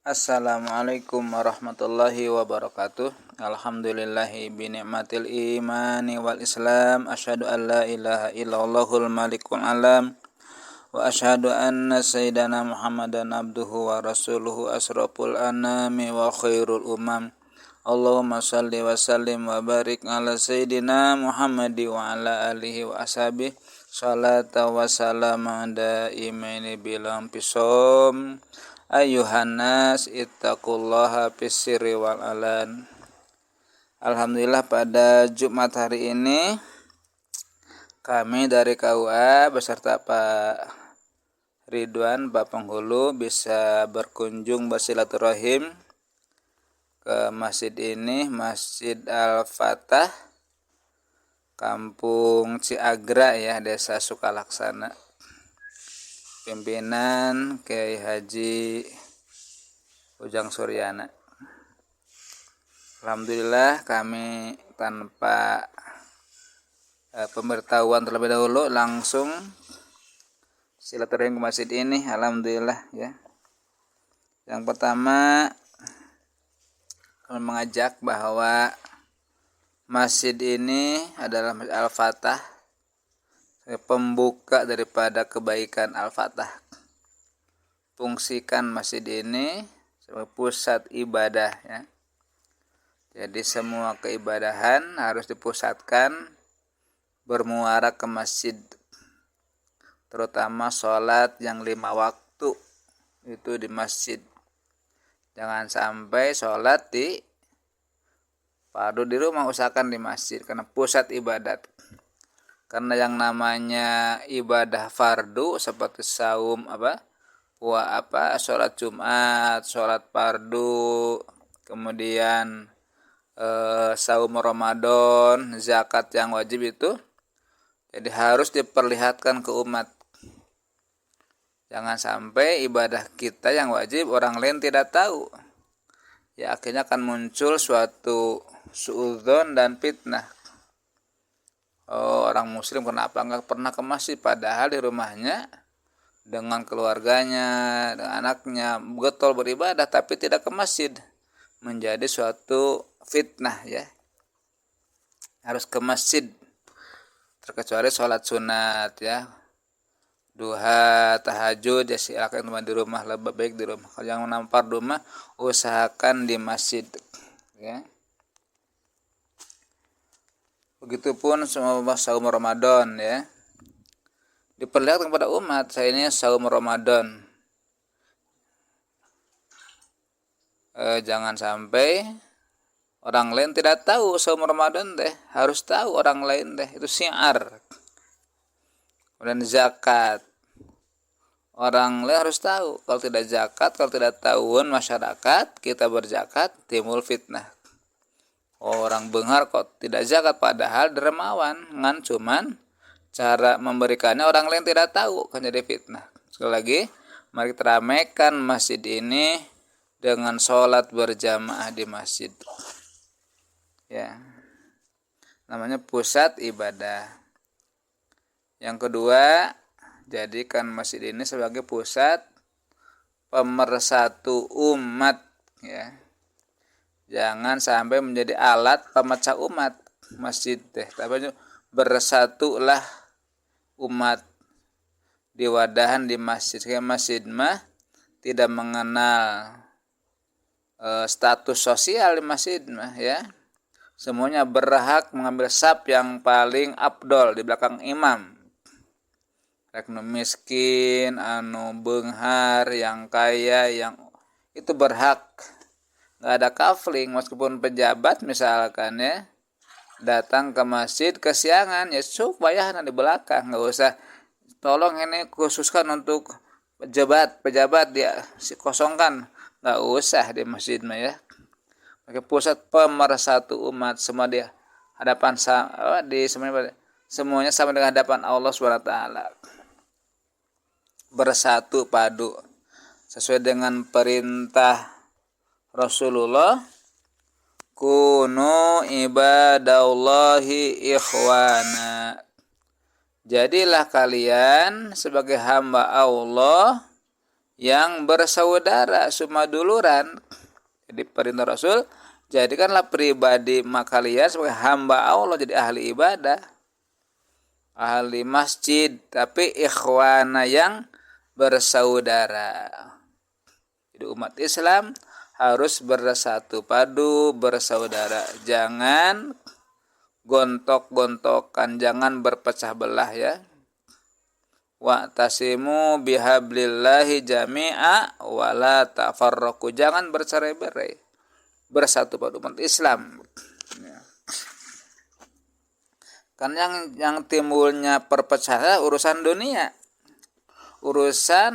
Assalamualaikum warahmatullahi wabarakatuh. Alhamdulillahi binikmatil imani wal islam. Asyhadu an la ilaha illallahul malikul alam. Wa asyhadu anna sayyidana Muhammadan abduhu wa rasuluhu asraful anami wa khairul umam. Allahumma salli wa sallim wa barik ala sayyidina Muhammadi wa ala alihi wa ashabihi. Salata wa salama daimaini bilam pisom. Ayuhan nas ittaqullaha fis-sirri wal alan. Alhamdulillah pada Jumat hari ini kami dari KUA beserta Pak Ridwan, Pak Penghulu bisa berkunjung bersilaturahim ke masjid ini, Masjid Al-Fatah, Kampung Ciagra ya, Desa Sukalaksana. Pimpinan Kiai Haji Ujang Suryana. Alhamdulillah kami tanpa pemberitahuan terlebih dahulu langsung silaturahim ke masjid ini. Alhamdulillah ya. Yang pertama kami mengajak bahwa masjid ini adalah Masjid Al-Fatah, pembuka daripada kebaikan Al-Fatah. Fungsikan masjid ini sebagai pusat ibadah ya. Jadi semua keibadahan harus dipusatkan bermuara ke masjid. Terutama sholat yang 5 waktu itu di masjid. Jangan sampai sholat di fardu di rumah, usahakan di masjid karena pusat ibadat. Karena yang namanya ibadah fardu seperti saum sholat Jumat, sholat fardu, kemudian saum Ramadan, zakat yang wajib itu, jadi harus diperlihatkan ke umat. Jangan sampai ibadah kita yang wajib orang lain tidak tahu. Ya akhirnya akan muncul suatu suudzon dan fitnah. Orang muslim kenapa nggak pernah ke masjid, padahal di rumahnya dengan keluarganya, dengan anaknya getol beribadah tapi tidak ke masjid, menjadi suatu fitnah ya. Harus ke masjid, terkecuali sholat sunat ya, duha, tahajud ya silakan di rumah, lebih baik di rumah. Kalau yang nampar rumah usahakan di masjid ya. Begitupun semua saum Ramadan ya, diperlihatkan kepada umat, saya ini saum Ramadan. Jangan sampai orang lain tidak tahu saum Ramadan teh, harus tahu orang lain teh, itu syiar. Kemudian zakat, orang lain harus tahu. Kalau tidak zakat, kalau tidak tahuan masyarakat kita berzakat, timbul fitnah. Orang benghar kok tidak zakat padahal dermawan, ngan cuman cara memberikannya orang lain tidak tahu, kan jadi fitnah. Sekali lagi, mari kita ramaikan masjid ini dengan sholat berjamaah di masjid. Ya, namanya pusat ibadah. Yang kedua, jadikan masjid ini sebagai pusat pemersatu umat ya. Jangan sampai menjadi alat pemecah umat masjid teh. Tapi bersatulah umat di wadahan di masjid. Kayak masjid mah tidak mengenal status sosial di masjid mah ya. Semuanya berhak mengambil saf yang paling afdol di belakang imam. Rek nu miskin, anu beunghar, yang kaya, yang itu berhak. Nggak ada kafling, meskipun pejabat misalkan ya datang ke masjid kesiangan ya sok bayahan di belakang, nggak usah tolong ini khususkan untuk pejabat dia kosongkan, nggak usah di masjid mah ya. Pakai pusat pemersatu umat, semua dia hadapan semuanya sama dengan hadapan Allah SWT, bersatu padu sesuai dengan perintah Rasulullah, kunu ibadallahi ikhwana. Jadilah kalian sebagai hamba Allah yang bersaudara sumaduluran. Jadi perintah Rasul, jadikanlah pribadi kalian sebagai hamba Allah, jadi ahli ibadah, ahli masjid, tapi ikhwana yang bersaudara. Jadi umat Islam harus bersatu padu, bersaudara. Jangan gontok-gontokan, jangan berpecah belah ya. Wa'tasimu bihablillahi jami'a wala tafarraqu. Jangan bercerai-berai. Bersatu pada umat Islam. Kan yang timbulnya perpecahan urusan dunia. Urusan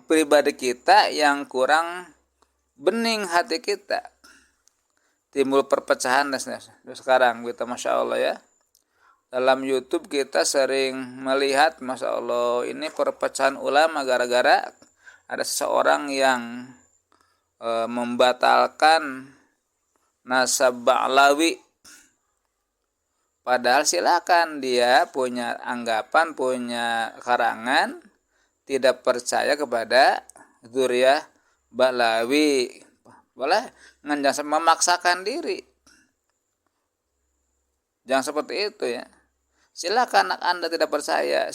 pribadi kita yang kurang bening hati kita. Timbul perpecahan sekarang kita, Masya Allah ya. Dalam YouTube kita sering melihat, Masya Allah, ini perpecahan ulama gara-gara ada seseorang yang membatalkan nasab Ba'lawi. Padahal silakan, dia punya anggapan, punya karangan, tidak percaya kepada dzurriyyah Ba'lawi. Boleh, jangan memaksakan diri. Jangan seperti itu ya. Silakan Anda tidak percaya,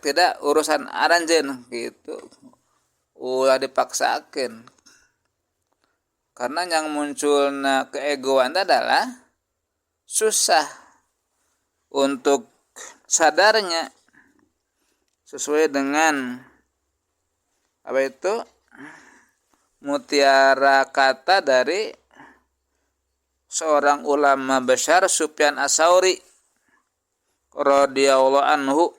tidak urusan aranjen gitu. Ulah dipaksakan. Karena yang munculnya keegoan adalah susah untuk sadarnya sesuai dengan apa itu mutiara kata dari seorang ulama besar, Sufyan Ats-Tsauri radhiyallahu anhu.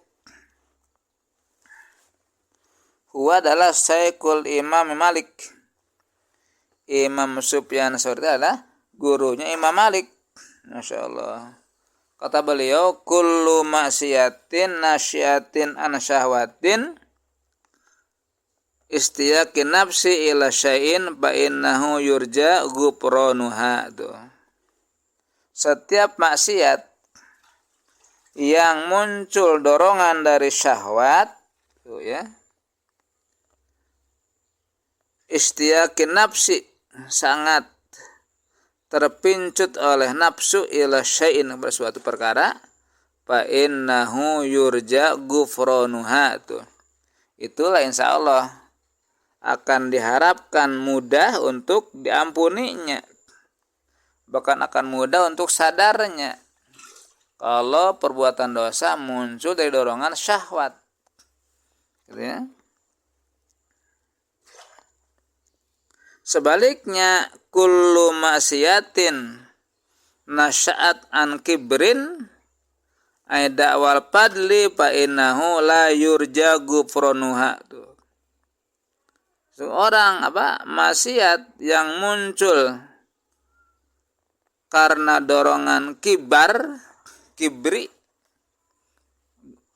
Huwa adalah Syekhul Imam Malik. Imam Sufyan Ats-Tsauri adalah gurunya Imam Malik. Masya Allah. Kata beliau, kullu maksiatin nasyatin an syahwatin istiyaqin nafsi ila syai'in fa innahu yurja ghufranuha. Setiap maksiat yang muncul dorongan dari syahwat, tuh ya, istiyaqin nafsi, sangat terpincut oleh nafsu ila syai'in, bersuatu perkara, fa innahu yurja ghufranuha. Itulah insya Allah akan diharapkan mudah untuk diampuninya, bahkan akan mudah untuk sadarnya kalau perbuatan dosa muncul dari dorongan syahwat, gitu ya. Sebaliknya, kullu maksiatin nasya'at an kibrin ay da'wal padli fa innahu la yurja ghufranuha. Seorang maksiat yang muncul karena dorongan kibri,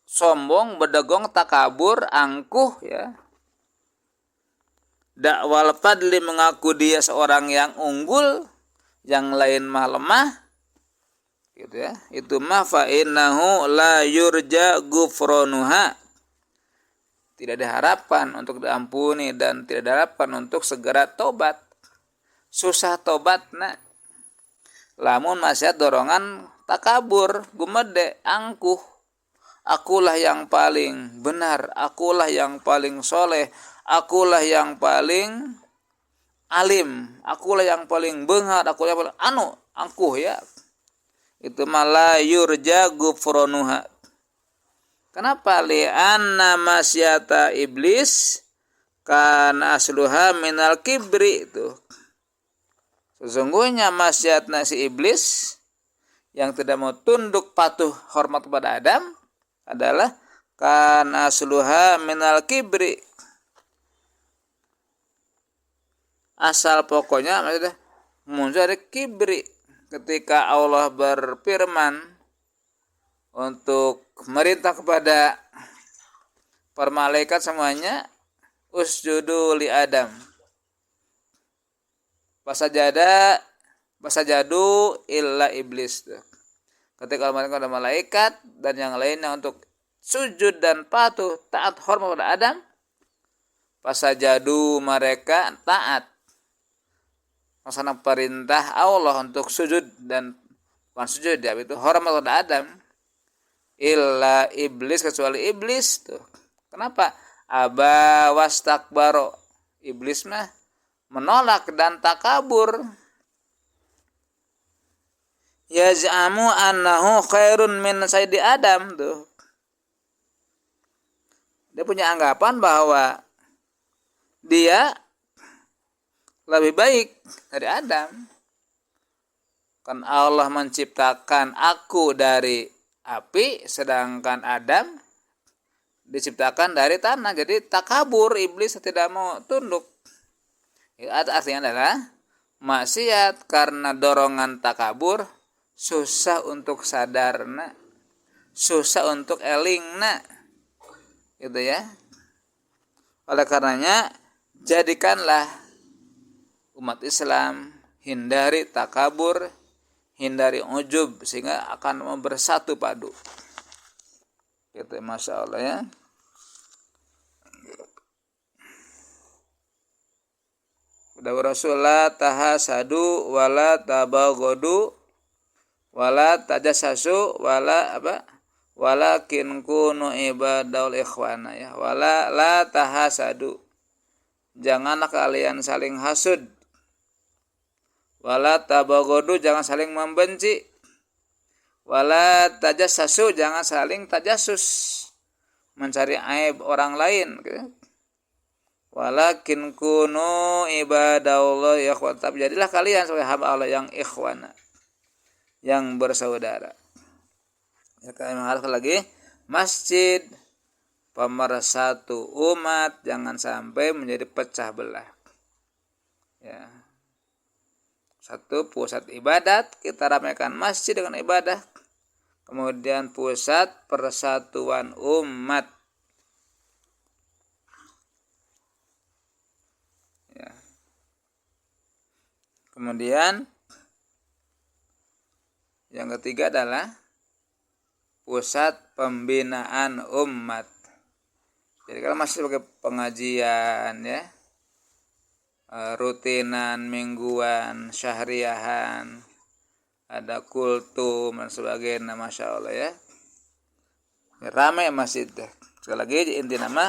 sombong, bedegong, takabur, angkuh ya. Dakwal fadli, mengaku dia seorang yang unggul, yang lain mah lemah, gitu ya. Itu mah fa innahu la yurja ghufranuha. Tidak diharapkan untuk diampuni dan tidak diharapkan untuk segera tobat. Susah tobat nak. Lamun maksiat dorongan takabur, gumede, angkuh. Akulah yang paling benar, akulah yang paling soleh, akulah yang paling alim, akulah yang paling beunghar, akulah yang paling angkuh ya. Itu malah yurja ghufranuha. Kenapa? Li'anna masyata iblis kan asluha minal kibri. Itu sesungguhnya maksiatnya si iblis yang tidak mau tunduk patuh hormat kepada Adam adalah kan asluha minal kibri. Asal pokoknya maksudnya muncul dari kibri. Ketika Allah berfirman untuk merintah kepada para malaikat semuanya, usjudu li Adam. Fasajadu illa iblis. Ketika ada malaikat dan yang lainnya untuk sujud dan patuh taat hormat kepada Adam, Fasajadu, mereka taat laksana perintah Allah untuk sujud, dan bukan sujud ya, itu hormat kepada Adam, illa iblis, kecuali iblis tuh. Kenapa? Aba wastakbaro, iblis mah menolak dan takabur. Yaz'amu annahu khairun min sayyidi Adam tuh. Dia punya anggapan bahwa dia lebih baik dari Adam. Kan Allah menciptakan aku dari api, sedangkan Adam diciptakan dari tanah. Jadi takabur, iblis tidak mau tunduk. Itu artinya adalah maksiat karena dorongan takabur, susah untuk sadarna, susah untuk elingna, gitu ya. Oleh karenanya, jadikanlah umat Islam hindari takabur, hindari ujub, sehingga akan bersatu padu. Gitu, masya Allah ya. Udah Rasulullah tahasadu wala tabagodu wala tajassasu wala apa? Walakin kunu ibadaul ikhwana ya. Wala la tahasadu. Janganlah kalian saling hasud. Wala tabagodu, jangan saling membenci. Wala tajassasu, jangan saling tajassus, mencari aib orang lain. Walakin kunu ibadallah ya ikhwan. Tapi jadilah kalian sebagai hamba Allah yang ikhwana, yang bersaudara. Ya, kami mengharapkan lagi masjid pemersatu umat, jangan sampai menjadi pecah belah. Ya. Satu, pusat ibadat, kita ramaikan masjid dengan ibadah. Kemudian pusat persatuan umat. Ya. Kemudian yang ketiga adalah pusat pembinaan umat. Jadi kalau masih sebagai pengajian ya, rutinan, mingguan, syahriahan, ada kultum dan sebagainya, masya Allah ya. Ramai masjid deh. Sekali lagi inti nama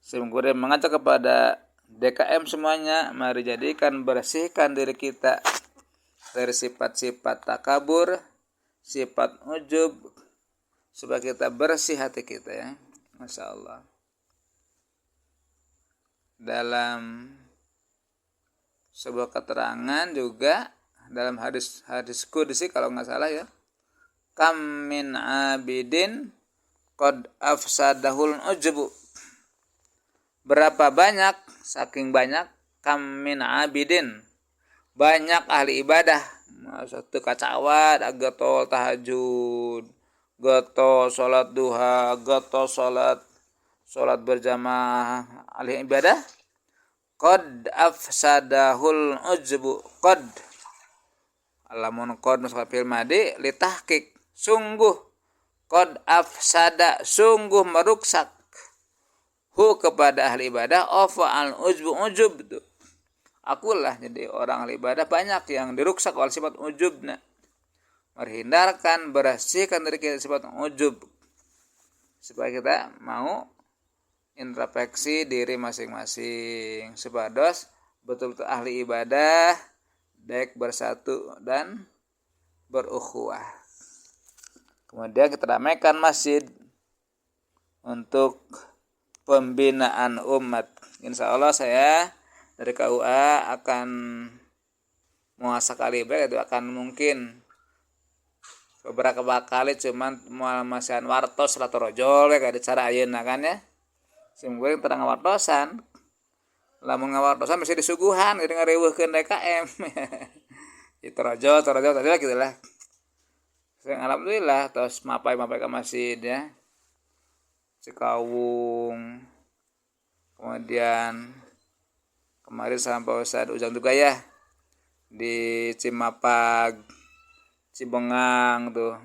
saya mengajak kepada DKM semuanya, mari jadikan, bersihkan diri kita dari sifat-sifat takabur, sifat ujub, supaya kita bersih hati kita ya, masya Allah. Dalam sebuah keterangan juga dalam hadis qudsi kalau nggak salah ya, kam min abidin qad afsadahul ujbu, berapa banyak, saking banyak, kam min abidin, banyak ahli ibadah, satu kacawat agatol tahajud, gato salat duha, gato salat berjamaah, ahli ibadah qad afsadahul ujbu. Qad, alamun qad masuk fil madi li tahqiq, sungguh, qad afsada, sungguh meruksak, hu kepada ahli ibadah, al ujbu, ujub itu. Akulah, jadi orang ahli ibadah banyak yang diruksak oleh sifat ujubna. Mari hindarkan, bersihkan dari kita sifat ujub, supaya kita mau introspeksi diri masing-masing, supados betul-betul ahli ibadah, baik bersatu dan berukhuwah. Kemudian kita ramaikan masjid untuk pembinaan umat. Insya Allah saya dari KUA akan muasakah ibadah, itu akan mungkin beberapa kali, cuman mual masihan wartos atau rojol ya, kayak cara ayeuna kan ya. Simkuring terang ngawartosan, lamun ngawartosan mesti disuguhan, gitu ngareuweuhkeun DKM. Itu rojol tadi gitu lah. Alhamdulillah terus mapai ke masjid ya, Cikawung, kemudian kemarin sampai Ustadz Ujang juga ya di Cimapag, Cibengang tuh,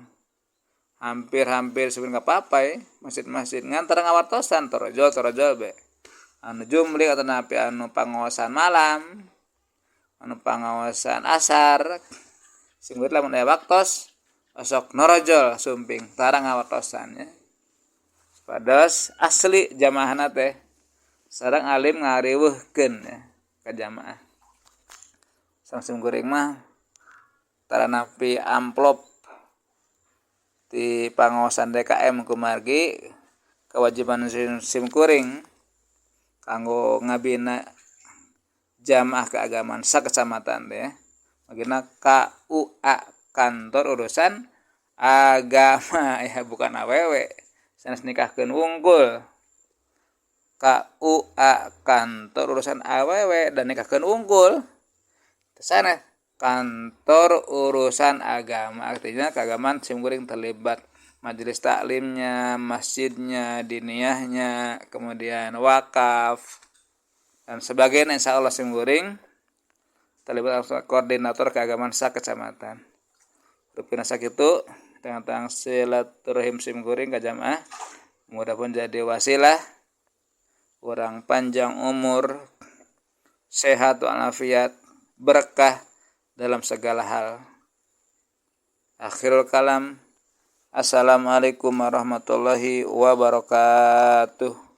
hampir sebenarnya nggak apa-apa ya, masjid-masjid ngantar ngawartosan torojol be. anu jumlik atau napi anu pangaosan malam, anu pangaosan asar, sing beureut lamun aya waktos osok norojol sumping tara ngawaktosan nya. Pados asli jamaahna teh sareng alim ngariweuhkeun ya ka jamaah. Sang simkuring mah tara napi amplop ti pangaosan DKM kumargi kewajiban simkuring kanggo ngabina jamaah keagamaan sakecamatan teh magina KUA kantor urusan agama ya bukan awewe sanes nikahkeun wungkul. KUA kantor urusan awewe dan nikahkeun wungkul sana kantor urusan agama, artinya keagamaan simkuring terlibat majelis taklimnya, masjidnya, diniyahnya, kemudian wakaf dan sebagainya. Insyaallah simkuring terlibat koordinator keagamaan sakecamatan. Rupina sakitu tentang silaturahim simkuring ka jamaah mudah-mudahan jadi wasilah urang panjang umur, sehat walafiat, berkah dalam segala hal. Akhirul kalam. Assalamualaikum warahmatullahi wabarakatuh.